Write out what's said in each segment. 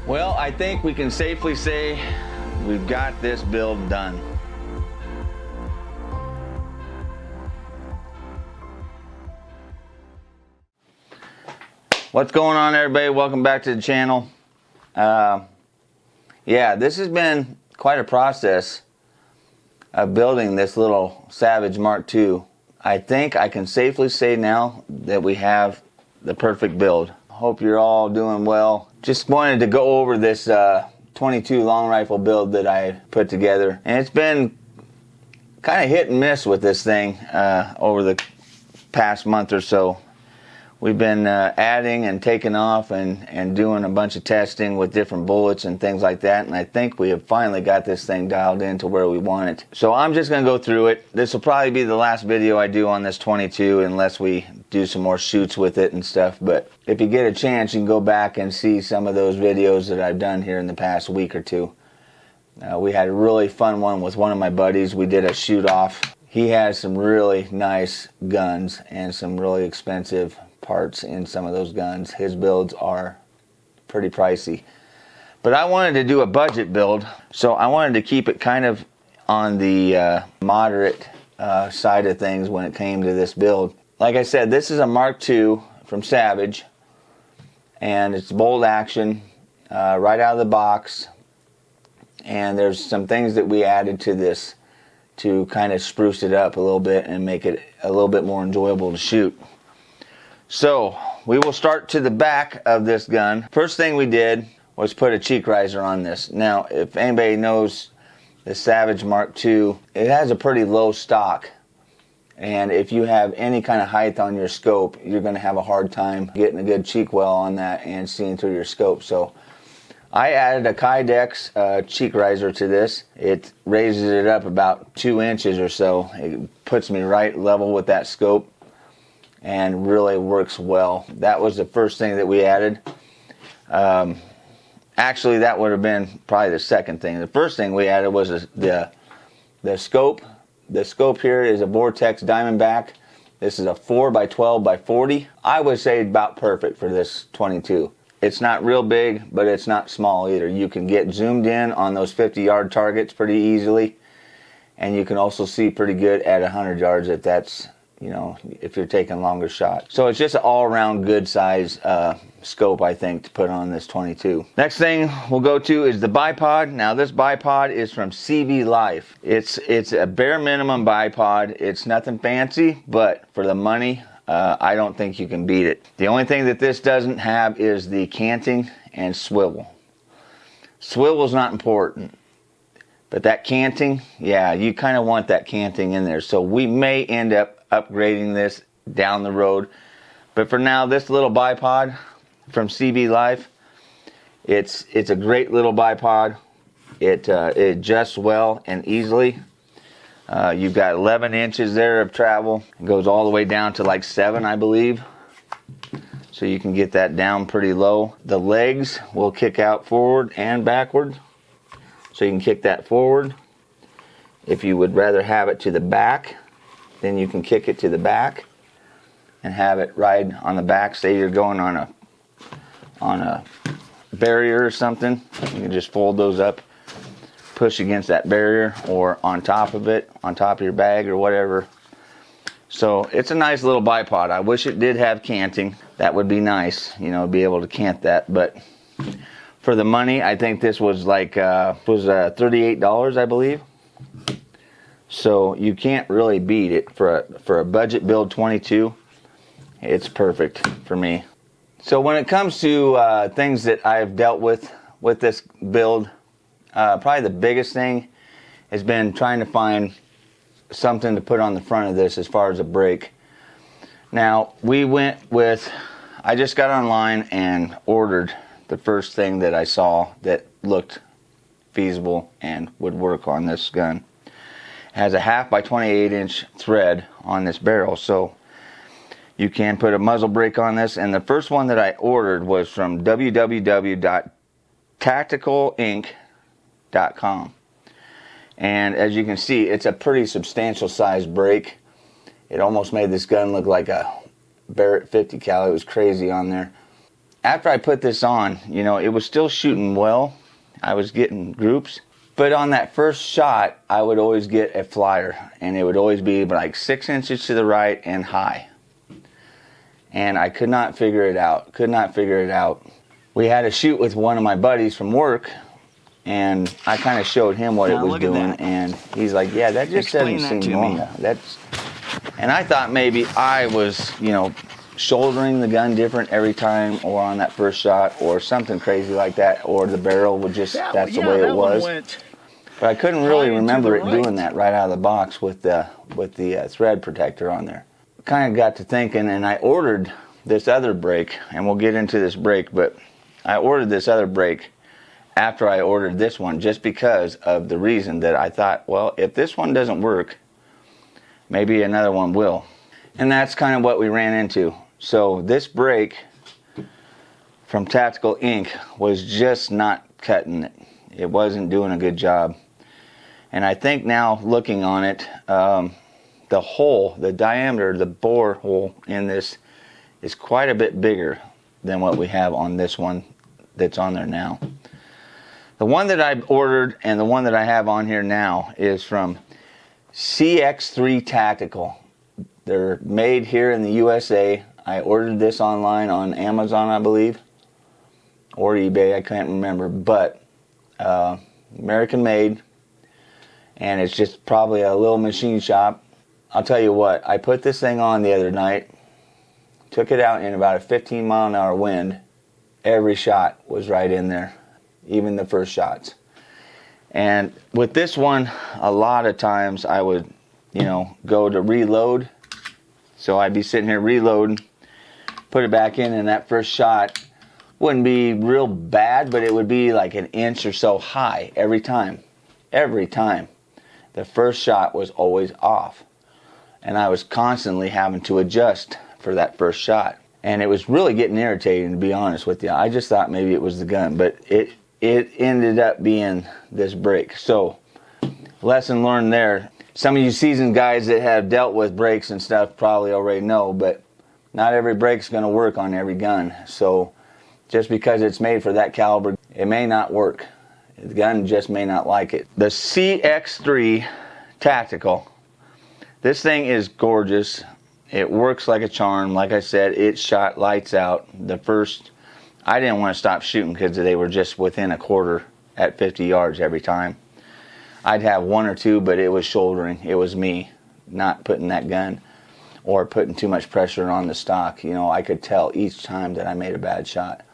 Well, I think we can safely say we've got this build done. What's going on, everybody? Welcome back to the channel. Yeah, this has been quite a process of building this little Savage Mark II. I think I can safely say now that we have the perfect build. Hope you're all doing well. Just wanted to go over this 22 long rifle build that I put together, and it's been kind of hit and miss with this thing over the past month or so. We've been adding and taking off and doing a bunch of testing with different bullets and things like that, and I think we have finally got this thing dialed in to where we want it. So I'm just going to go through it. This will probably be the last video I do on this 22 unless we do some more shoots with it and stuff, but if you get a chance you can go back and see some of those videos that I've done here in the past week or two. We had a really fun one with one of my buddies. We did a shoot off. He has some really nice guns and some really expensive parts in some of those guns. His builds are pretty pricey, but I wanted to do a budget build, so I wanted to keep it kind of on the moderate side of things when it came to this build. Like I said, this is a Mark II from Savage, and it's bolt action right out of the box, and there's some things that we added to this to kind of spruce it up a little bit and make it a little bit more enjoyable to shoot. So we will start to the back of this gun. First thing we did was put a cheek riser on this. Now, if anybody knows the Savage Mark II, it has a pretty low stock, and if you have any kind of height on your scope, you're going to have a hard time getting a good cheek well on that and seeing through your scope. So I added a Kydex cheek riser to this. It raises it up about 2 inches or so. It puts me right level with that scope and really works well. That was the first thing that we added. Actually, that would have been probably the second thing. The first thing we added was the scope. The scope here is a Vortex Diamondback. This is a 4x12x40. I would say about perfect for this 22. It's not real big, but it's not small either. You can get zoomed in on those 50-yard targets pretty easily, and you can also see pretty good at 100 yards if that's, you know, if you're taking longer shots. So it's just an all-around good size scope, I think, to put on this 22. Next thing we'll go to is the bipod. Now this bipod is from CV Life. It's a bare minimum bipod. It's nothing fancy, but for the money, I don't think you can beat it. The only thing that this doesn't have is the canting and swivel. Swivel's not important, but that canting, yeah, you kind of want that canting in there. So we may end up upgrading this down the road, but for now, this little bipod from CV Life, it's a great little bipod. It adjusts well and easily. You've got 11 inches there of travel. It goes all the way down to like 7, I believe, so you can get that down pretty low. The legs will kick out forward and backward, so you can kick that forward. If you would rather have it to the back, then you can kick it to the back and have it ride on the back. Say you're going on a barrier or something, you can just fold those up, push against that barrier, or on top of it, on top of your bag or whatever. So it's a nice little bipod. I wish it did have canting. That would be nice, you know, be able to cant that. But for the money, I think this was like $38, I believe. So you can't really beat it for a budget build 22. It's perfect for me. So when it comes to things that I've dealt with this build, probably the biggest thing has been trying to find something to put on the front of this as far as a brake. Now we went with, I just got online and ordered the first thing that I saw that looked feasible and would work on this gun. Has a 1/2 by 28 inch thread on this barrel, so you can put a muzzle brake on this. And the first one that I ordered was from www.tacticalinc.com, and as you can see, it's a pretty substantial sized brake. It almost made this gun look like a Barrett 50 cal. It was crazy on there. after I put this on, you know, it was still shooting well. I was getting groups. But on that first shot, I would always get a flyer, and it would always be like 6 inches to the right and high. And I could not figure it out, We had a shoot with one of my buddies from work, and I kind of showed him what it was doing, and he's like, yeah, that just doesn't seem normal. And I thought maybe I was, you know, shouldering the gun different every time, or on that first shot, or something crazy like that, or the barrel would just, that's the way it was. But I couldn't really remember it doing that right out of the box with the thread protector on there. Kind of got to thinking, and I ordered this other brake, and we'll get into this brake, but I ordered this other brake after I ordered this one, just because of the reason that I thought, well, if this one doesn't work, maybe another one will. And that's kind of what we ran into. So this brake from Tactical Inc. was just not cutting it. It wasn't doing a good job. And I think now, looking on it, the hole, the diameter, the bore hole in this is quite a bit bigger than what we have on this one that's on there now. The one that I ordered and the one that I have on here now is from CX3 Tactical. They're made here in the USA. I ordered this online on Amazon, I believe, or eBay, I can't remember, but American made, and it's just probably a little machine shop. I'll tell you what, I put this thing on the other night, took it out in about a 15-mile-an-hour wind. Every shot was right in there, even the first shots. And with this one, a lot of times I would, you know, go to reload. So I'd be sitting here reloading, put it back in, and that first shot wouldn't be real bad, but it would be like an inch or so high every time. Every time. The first shot was always off. And I was constantly having to adjust for that first shot. And it was really getting irritating, to be honest with you. I just thought maybe it was the gun, but it ended up being this brake. So, lesson learned there. Some of you seasoned guys that have dealt with brakes and stuff probably already know, but not every brake's going to work on every gun. So, just because it's made for that caliber, it may not work. The gun just may not like it. The CX3 Tactical. This thing is gorgeous. It works like a charm. Like I said, it shot lights out. The first, I didn't want to stop shooting because they were just within a quarter at 50 yards every time. I'd have one or two, but it was shouldering. It was me not putting that gun or putting too much pressure on the stock. You know, I could tell each time that I made a bad shot.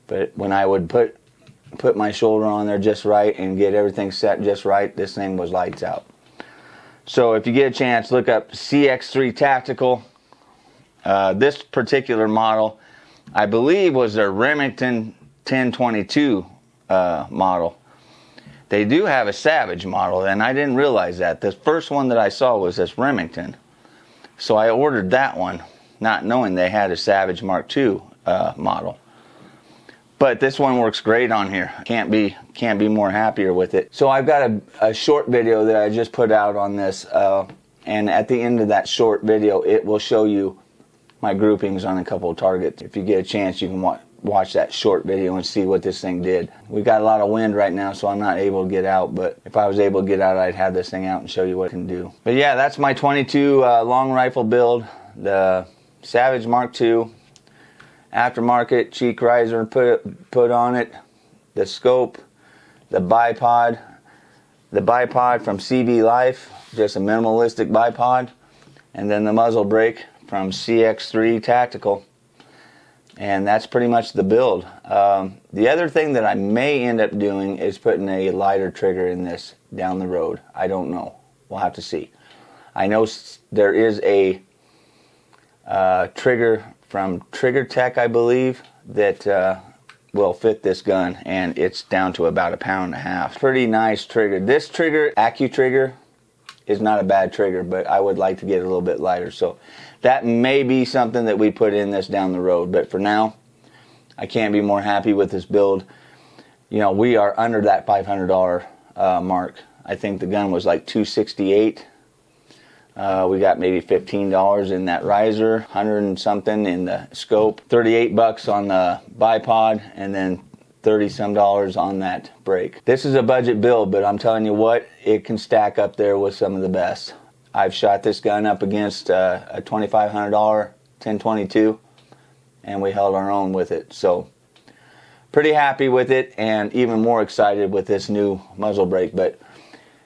But when I would put my shoulder on there just right and get everything set just right, this thing was lights out. So if you get a chance, look up CX3 Tactical. This particular model, I believe, was their Remington 1022 model. They do have a Savage model, and I didn't realize that. The first one that I saw was this Remington. So I ordered that one, not knowing they had a Savage Mark II model. But this one works great on here. Can't be more happier with it. So I've got a short video that I just put out on this, and at the end of that short video, it will show you my groupings on a couple of targets. If you get a chance, you can watch that short video and see what this thing did. We've got a lot of wind right now, so I'm not able to get out, but if I was able to get out, I'd have this thing out and show you what it can do. But yeah, that's my 22 long rifle build, the Savage Mark II. Aftermarket cheek riser put on it, the scope, the bipod from CV Life, just a minimalistic bipod, and then the muzzle brake from CX3 Tactical. And that's pretty much the build. The other thing that I may end up doing is putting a lighter trigger in this down the road. I don't know. We'll have to see. I know there is a trigger from Trigger Tech, I believe, that will fit this gun, and it's down to about 1.5 pounds. Pretty nice trigger. This trigger, AccuTrigger, is not a bad trigger, but I would like to get it a little bit lighter. So that may be something that we put in this down the road, but for now, I can't be more happy with this build. You know, we are under that $500 mark. I think the gun was like $268. We got maybe $15 in that riser, 100 and something in the scope, 38 bucks on the bipod, and then 30 some dollars on that brake. This is a budget build, but I'm telling you what, it can stack up there with some of the best. I've shot this gun up against a $2,500 1022, and we held our own with it. So pretty happy with it, and even more excited with this new muzzle brake. But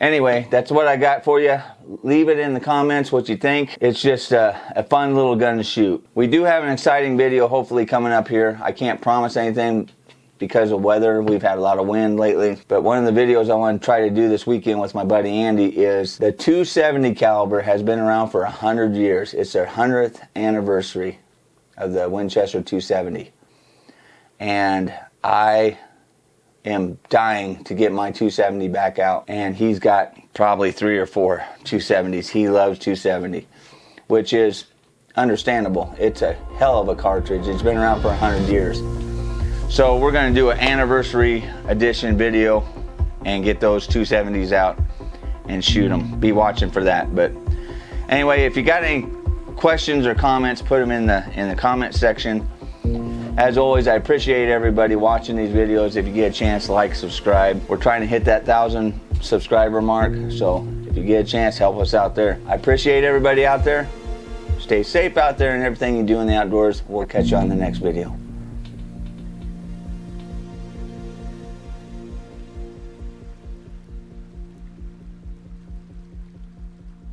anyway, that's what I got for you. Leave it in the comments what you think. It's just a fun little gun to shoot. We do have an exciting video hopefully coming up here. I can't promise anything because of weather. We've had a lot of wind lately. But one of the videos I want to try to do this weekend with my buddy Andy is the 270 caliber has been around for 100 years. It's their 100th anniversary of the Winchester 270. And I am dying to get my 270 back out, and he's got probably 3 or 4 270s. He loves 270, which is understandable. It's a hell of a cartridge. It's been around for 100 years. So we're going to do an anniversary edition video and get those 270s out and shoot them. Be watching for that. But anyway, if you got any questions or comments, put them in the comment section. As always, I appreciate everybody watching these videos. If you get a chance, like, subscribe. We're trying to hit that 1,000 subscriber mark, so if you get a chance, help us out there. I appreciate everybody out there. Stay safe out there and everything you do in the outdoors. We'll catch you on the next video.